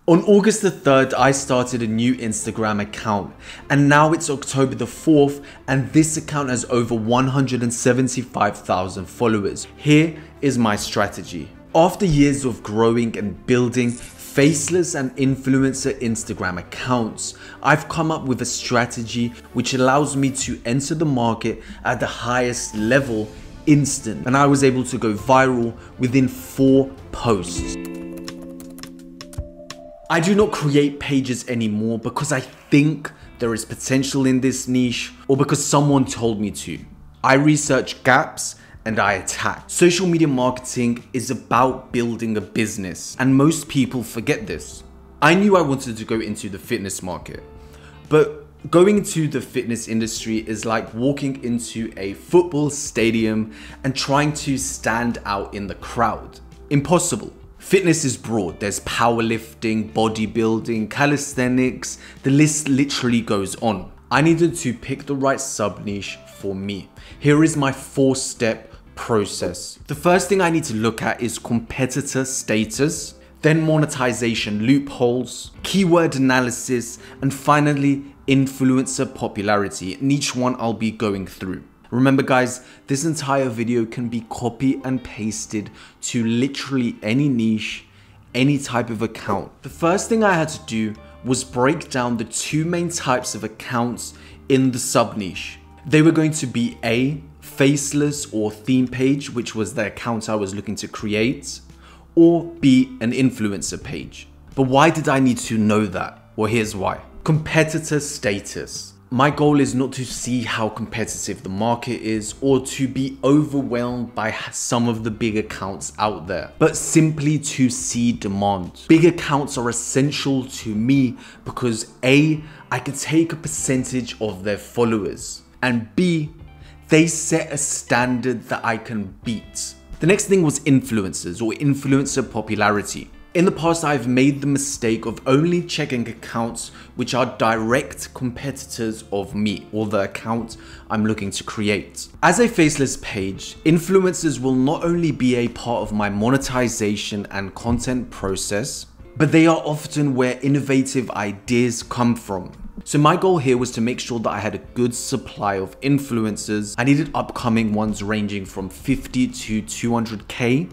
On August the 3rd, I started a new Instagram account, and now it's October the 4th, and this account has over 175,000 followers. Here is my strategy. After years of growing and building faceless and influencer Instagram accounts, I've come up with a strategy which allows me to enter the market at the highest level instant, and I was able to go viral within 4 posts. I do not create pages anymore because I think there is potential in this niche or because someone told me to. I research gaps and I attack. Social media marketing is about building a business, and most people forget this. I knew I wanted to go into the fitness market, but going into the fitness industry is like walking into a football stadium and trying to stand out in the crowd. Impossible. Fitness is broad. There's powerlifting, bodybuilding, calisthenics. The list literally goes on. I needed to pick the right sub-niche for me. Here is my 4-step process. The first thing I need to look at is competitor status, then monetization loopholes, keyword analysis, and finally influencer popularity. And each one I'll be going through. Remember guys, this entire video can be copy and pasted to literally any niche, any type of account. The first thing I had to do was break down the 2 main types of accounts in the sub niche. They were going to be A, faceless or theme page, which was the account I was looking to create, or B, an influencer page. But why did I need to know that? Well, here's why. Competitor status. My goal is not to see how competitive the market is or to be overwhelmed by some of the big accounts out there, but simply to see demand. Big accounts are essential to me because A, I can take a percentage of their followers, and B, they set a standard that I can beat. The next thing was influencers or influencer popularity. In the past, I've made the mistake of only checking accounts which are direct competitors of me or the account I'm looking to create. As a faceless page, influencers will not only be a part of my monetization and content process, but they are often where innovative ideas come from. So my goal here was to make sure that I had a good supply of influencers. I needed upcoming ones ranging from 50 to 200k.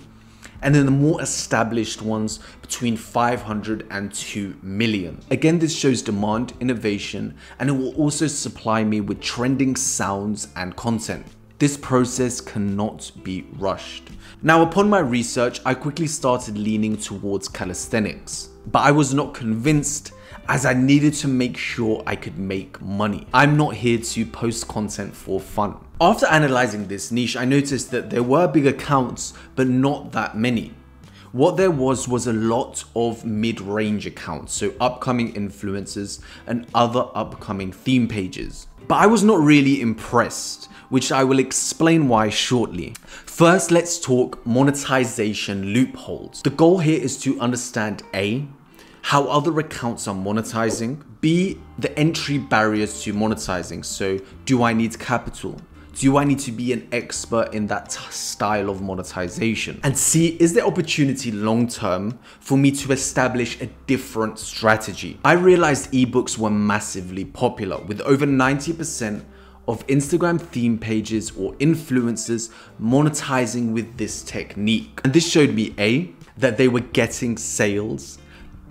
And then the more established ones between 500 and 2 million. Again, this shows demand, innovation, and it will also supply me with trending sounds and content. This process cannot be rushed. Now, upon my research, I quickly started leaning towards calisthenics, but I was not convinced as I needed to make sure I could make money. I'm not here to post content for fun. After analyzing this niche, I noticed that there were big accounts, but not that many. What there was a lot of mid-range accounts, so upcoming influencers and other upcoming theme pages. But I was not really impressed, which I will explain why shortly. First, let's talk monetization loopholes. The goal here is to understand A, how other accounts are monetizing, B, the entry barriers to monetizing. So do I need capital? Do I need to be an expert in that style of monetization? And C, is there opportunity long term for me to establish a different strategy? I realized ebooks were massively popular with over 90% of Instagram theme pages or influencers monetizing with this technique. And this showed me A, that they were getting sales,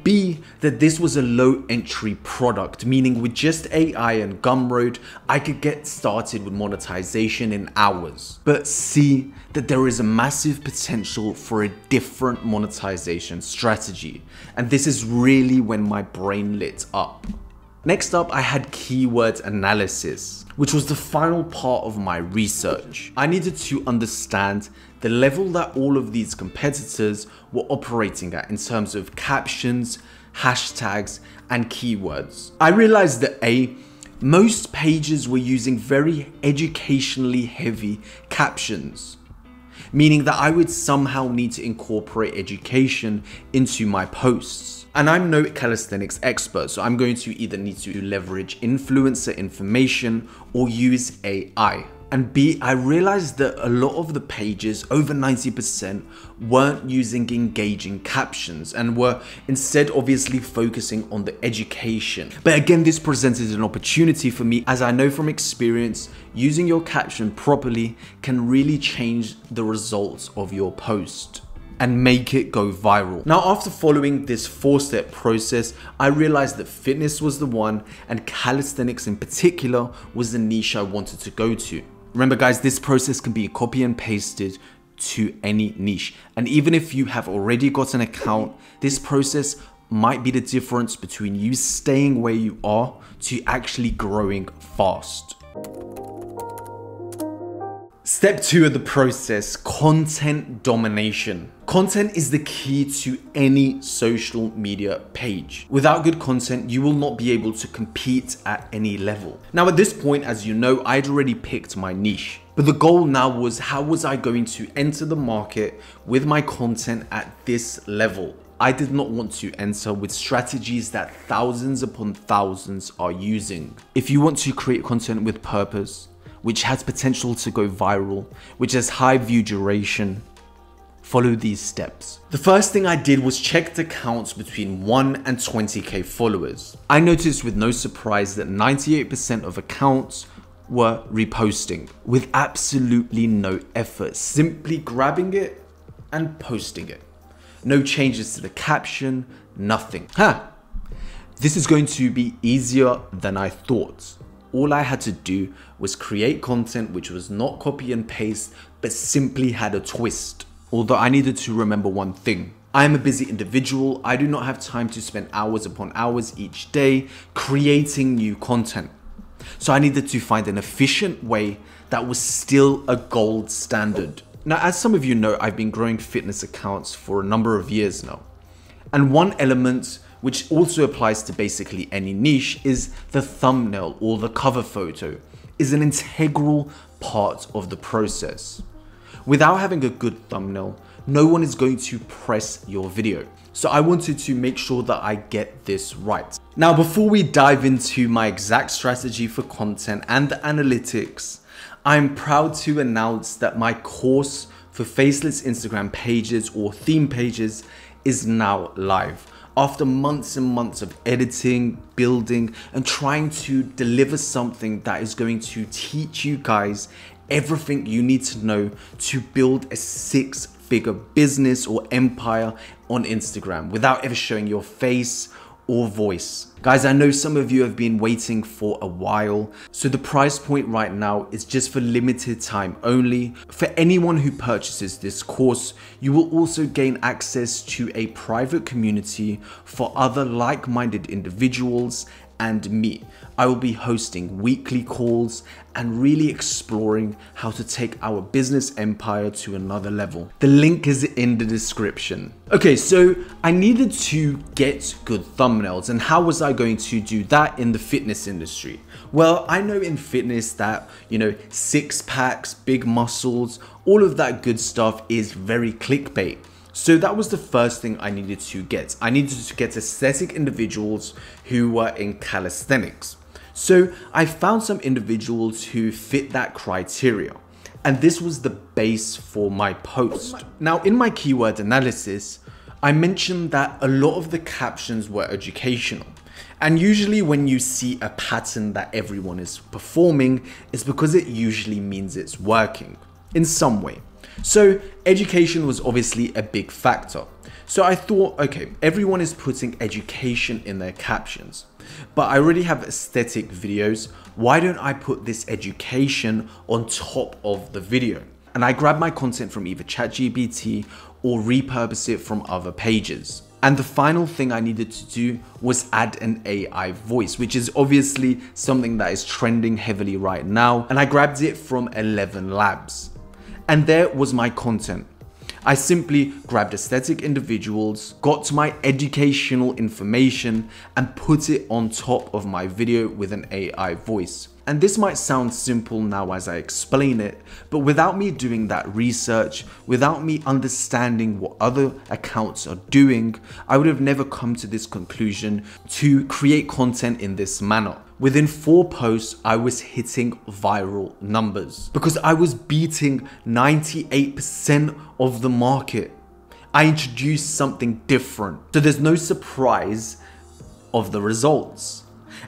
B, that this was a low entry product, meaning with just AI and Gumroad, I could get started with monetization in hours. But C, that there is a massive potential for a different monetization strategy. And this is really when my brain lit up. Next up, I had keyword analysis, which was the final part of my research. I needed to understand the level that all of these competitors were operating at in terms of captions, hashtags, and keywords. I realized that A, most pages were using very educationally heavy captions, meaning that I would somehow need to incorporate education into my posts. And I'm no calisthenics expert, so I'm going to either need to leverage influencer information or use AI. And B, I realized that a lot of the pages, over 90%, weren't using engaging captions and were instead obviously focusing on the education. But again, this presented an opportunity for me, as I know from experience, using your caption properly can really change the results of your post and make it go viral. Now, after following this 4-step process, I realized that fitness was the one, and calisthenics in particular was the niche I wanted to go to. Remember guys, this process can be copy and pasted to any niche. And even if you have already got an account, this process might be the difference between you staying where you are to actually growing fast. Step 2 of the process, content domination. Content is the key to any social media page. Without good content, you will not be able to compete at any level. Now at this point, as you know, I'd already picked my niche. But the goal now was, how was I going to enter the market with my content at this level? I did not want to enter with strategies that thousands upon thousands are using. If you want to create content with purpose, which has potential to go viral, which has high view duration, follow these steps. The first thing I did was check the counts between 1 and 20k followers. I noticed with no surprise that 98% of accounts were reposting with absolutely no effort, simply grabbing it and posting it. No changes to the caption, nothing. This is going to be easier than I thought. All I had to do was create content which was not copy and paste, but simply had a twist. Although I needed to remember one thing. I am a busy individual. I do not have time to spend hours upon hours each day creating new content. So I needed to find an efficient way that was still a gold standard. Now, as some of you know, I've been growing fitness accounts for a number of years now. And one element which also applies to basically any niche is the thumbnail, or the cover photo is an integral part of the process. Without having a good thumbnail, no one is going to press your video. So I wanted to make sure that I get this right. Now, before we dive into my exact strategy for content and the analytics, I'm proud to announce that my course for faceless Instagram pages or theme pages is now live. After months and months of editing, building, and trying to deliver something that is going to teach you guys everything you need to know to build a 6-figure business or empire on Instagram without ever showing your face or voice. Guys, I know some of you have been waiting for a while, so the price point right now is just for limited time only. For anyone who purchases this course, you will also gain access to a private community for other like-minded individuals and me. I will be hosting weekly calls and really exploring how to take our business empire to another level. The link is in the description. Okay, so I needed to get good thumbnails, and how was I going to do that in the fitness industry? Well, I know in fitness that, you know, 6-packs, big muscles, all of that good stuff is very clickbait. So that was the first thing I needed to get. I needed to get aesthetic individuals who were in calisthenics. So I found some individuals who fit that criteria, and this was the base for my post. Now, in my keyword analysis, I mentioned that a lot of the captions were educational. And usually when you see a pattern that everyone is performing, it's because it usually means it's working in some way. So education was obviously a big factor. So I thought, okay, everyone is putting education in their captions, but I already have aesthetic videos. Why don't I put this education on top of the video? And I grabbed my content from either ChatGPT or repurpose it from other pages. And the final thing I needed to do was add an AI voice, which is obviously something that is trending heavily right now. And I grabbed it from 11 Labs. And there was my content. I simply grabbed aesthetic individuals, got my educational information, and put it on top of my video with an AI voice. And this might sound simple now as I explain it, but without me doing that research, without me understanding what other accounts are doing, I would have never come to this conclusion to create content in this manner. Within 4 posts, I was hitting viral numbers because I was beating 98% of the market. I introduced something different, so there's no surprise of the results.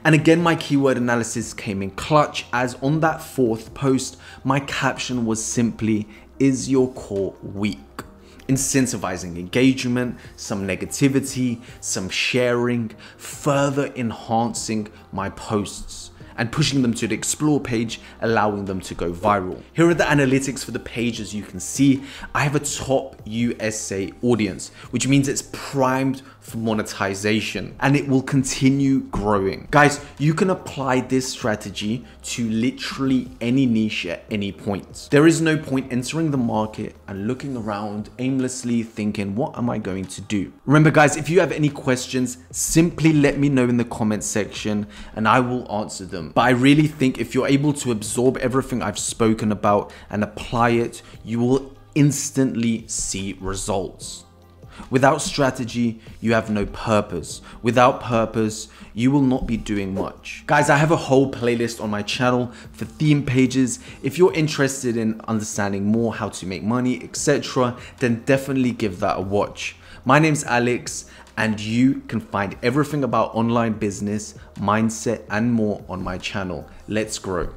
And again, my keyword analysis came in clutch, as on that 4th post, my caption was simply, "Is your core weak?" Incentivizing engagement, some negativity, some sharing, further enhancing my posts and pushing them to the explore page, allowing them to go viral. Here are the analytics for the page. As you can see, I have a top USA audience, which means it's primed for monetization and it will continue growing. Guys, you can apply this strategy to literally any niche at any point. There is no point entering the market and looking around aimlessly thinking, what am I going to do? Remember guys, if you have any questions, simply let me know in the comment section and I will answer them. But I really think if you're able to absorb everything I've spoken about and apply it, you will instantly see results. Without strategy, you have no purpose. Without purpose, you will not be doing much. Guys, I have a whole playlist on my channel for theme pages. If you're interested in understanding more how to make money, etc., then definitely give that a watch. My name's Alex, and you can find everything about online business, mindset, and more on my channel. Let's grow.